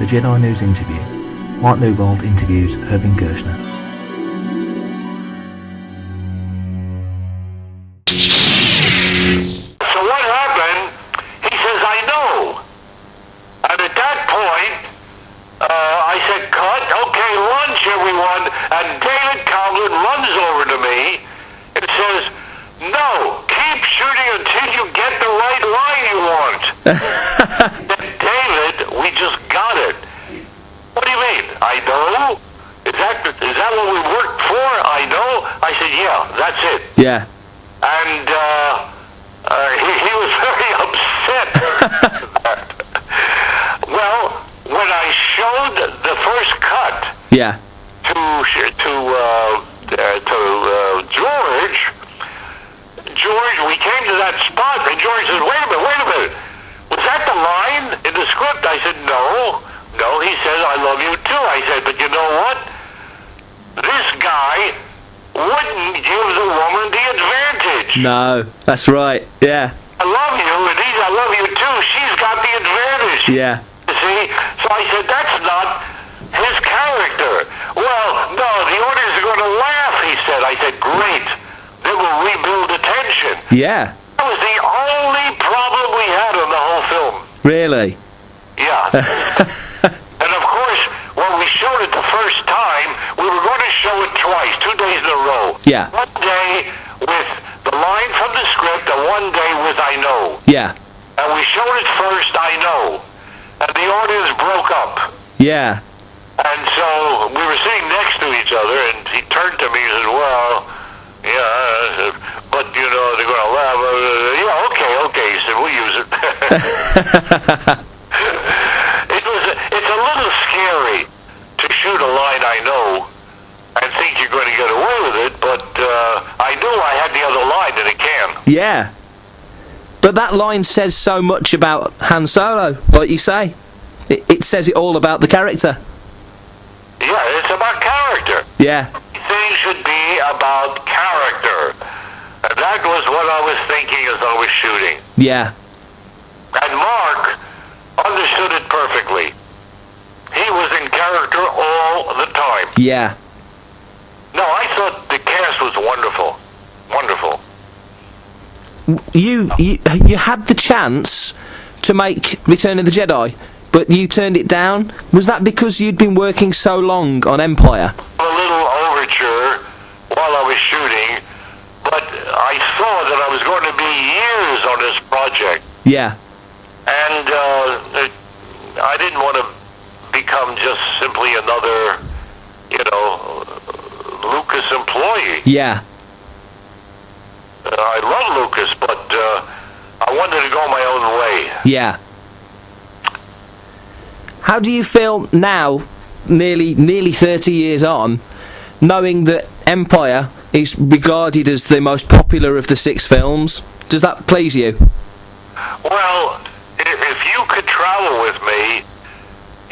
Jedi News interview. Mark Newbold interviews Irvin Kershner. So what happened? He says, I know. And at that point, I said, cut. Okay, lunch, everyone. And David Conlon runs over to me and says, no, keep shooting until you get the right line you want. David, we just got it. What do you mean? I know? Is that what we worked for? I know? I said, yeah, that's it. Yeah. And he was very upset. Well, when I showed the first cut Yeah. George, we came to that spot, and George says, wait a minute. Was that the line in the script? I said, no. He says, I love you too. I said, but you know what? This guy wouldn't give the woman the advantage. No, that's right. Yeah. I love you, and he's, I love you too. She's got the advantage. Yeah. You see? So I said, that's not his character. Well, no, the audience are going to laugh, he said. I said, great. Then we'll rebuild the tension. Yeah. That was the only problem we had on the whole film. Really? Yeah. And of course, when we showed it the first time, we were going to show it twice, 2 days in a row. Yeah. One day with the line from the script, and one day with I know. Yeah. And we showed it first, I know. And the audience broke up. Yeah. And so we were sitting next to each other, and he turned to me and said, well, yeah, but, you know, they're going to laugh. Yeah, okay, he said, we'll use it. It's a little scary to shoot a line I know and think you're going to get away with it, but I knew I had the other line and it can. Yeah. But that line says so much about Han Solo, like you say. It says it all about the character. Yeah, it's about character. Yeah. Everything should be about character. And that was what I was thinking as I was shooting. Yeah. And Mark understood it perfectly. He was in character all the time. Yeah. No, I thought the cast was wonderful. Wonderful. You had the chance to make Return of the Jedi, but you turned it down. Was that because you'd been working so long on Empire? A little overture while I was shooting, but I saw that I was going to be years on this project. Yeah. And I didn't want to become just simply another, Lucas employee. Yeah. I love Lucas, but I wanted to go my own way. Yeah. How do you feel now, nearly 30 years on, knowing that Empire is regarded as the most popular of the 6 films? Does that please you? Well, if you could travel with me,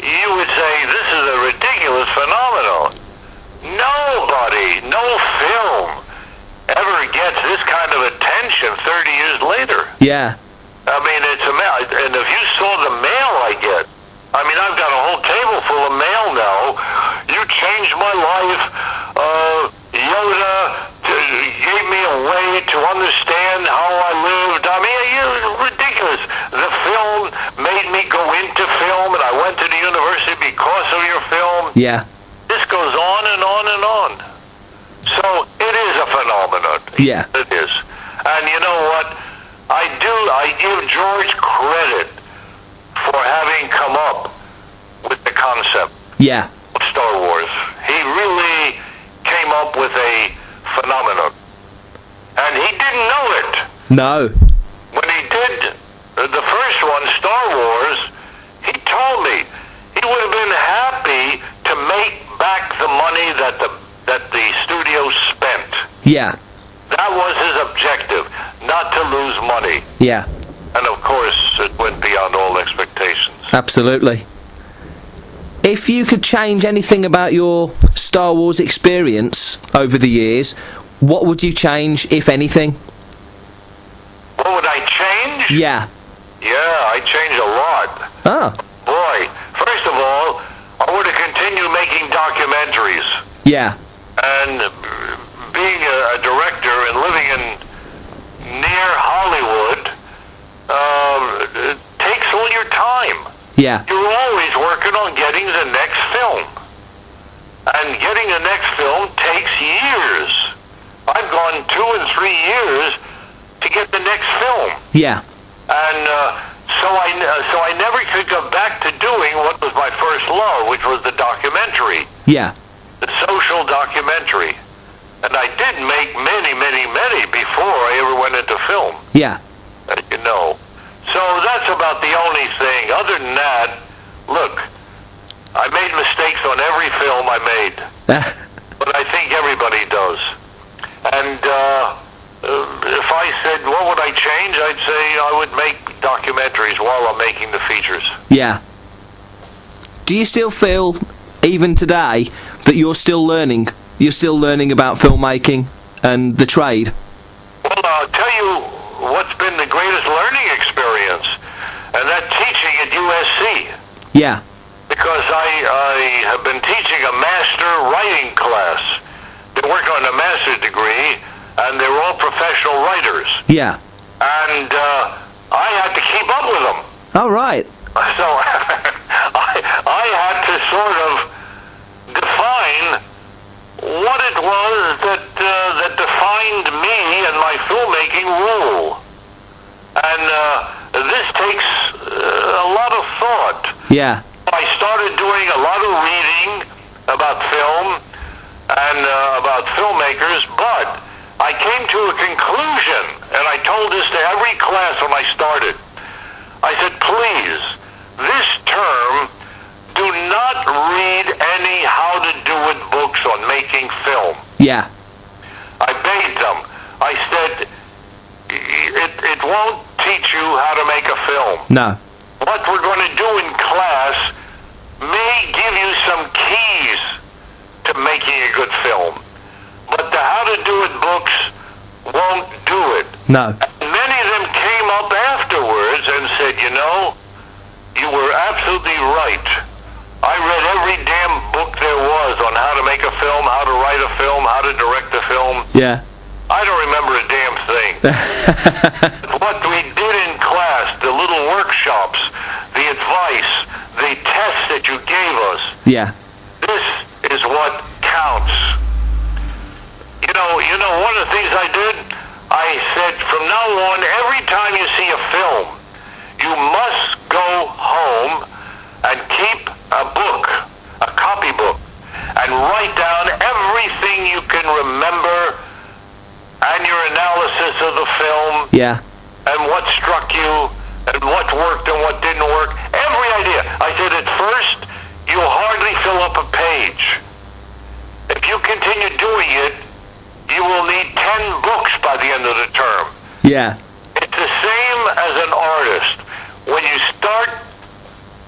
you would say this is a ridiculous phenomenon. Nobody, no film ever gets this kind of attention 30 years later. Yeah. I mean, it's amazing. And if you saw the mail I get, I mean, I've got a whole table full of mail now. You changed my life. Yoda gave me a way to understand how I lived. I mean, you're ridiculous. The film made me go into film, and I went to the university because of your film. Yeah. This goes on and on and on. So it is a phenomenon. Yeah. It is. And you know what? I give George credit for having come up with the concept. Yeah. Of Star Wars. He really came up with a phenomenon. And he didn't know it. No. When he did the first one, Star Wars, he told me he would have been happy to make back the money that the studio spent. Yeah. That was his objective, not to lose money. Yeah. And of course, it went beyond all expectations. Absolutely. If you could change anything about your Star Wars experience over the years, what would you change, if anything? What would I change? Yeah. Yeah, I changed a lot. Oh. Boy, first of all, documentaries. Yeah. And being a director and living in near Hollywood takes all your time. Yeah. You're always working on getting the next film. And getting the next film takes years. I've gone 2 and 3 years to get the next film. Yeah. And so I never could go back to doing what was my first love, which was the documentary. Yeah. The social documentary. And I did make many, many, many before I ever went into film. Yeah. As you know. So that's about the only thing. Other than that, look, I made mistakes on every film I made. But I think everybody does. And if I said, what would I change? I'd say I would make documentaries while I'm making the features. Yeah. Do you still feel, even today, that you're still learning? You're still learning about filmmaking and the trade? Well, I'll tell you what's been the greatest learning experience, and that's teaching at USC. Yeah. Because I have been teaching a master writing class. They work on a master's degree, and they're all professional writers. Yeah. And I had to keep up with them. Oh, right. So I had to sort of define what it was that defined me and my filmmaking rule. And this takes a lot of thought. Yeah. I started doing a lot of reading about film and about filmmakers, but I came to a conclusion, and I told this to every class when I started. I said, please, this term, do not read any how-to-do-it books on making film. Yeah. I begged them. I said, it won't teach you how to make a film. No. What we're going to do in class may give you some keys to making a good film. But the how-to-do-it books won't do it. No. Many of them came up afterwards and said, you know, you were absolutely right. I read every damn book there was on how to make a film, how to write a film, how to direct a film. Yeah. I don't remember a damn thing. What we did in class, the little workshops, the advice, the tests that you gave us, Yeah. this is what counts. You know, one of the things I did, I said from now on, every time you see a film, you must go home and keep a book, a copybook, and write down everything you can remember and your analysis of the film. Yeah. And what struck you, and what worked and what didn't work. Every idea. I said at first, you hardly fill up a page. If you continue doing it, you will need 10 books by the end of the term. Yeah. It's the same as an artist. When you start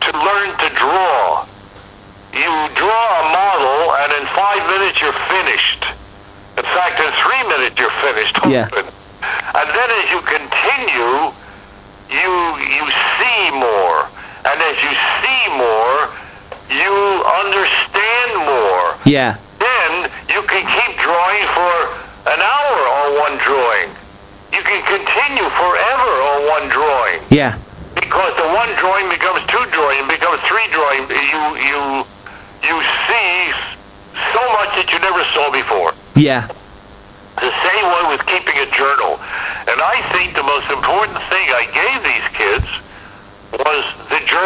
to learn to draw, you draw a model, and in 5 minutes you're finished. In fact, in 3 minutes you're finished. Yeah. And then as you continue, you see more. And as you see more, you understand more. Yeah. Then you can keep drawing for an hour on one drawing. You can continue forever on one drawing. Yeah. Because the one drawing becomes 2 drawing, becomes 3 drawing. You see so much that you never saw before. Yeah. The same way with keeping a journal. And I think the most important thing I gave these kids was the journal.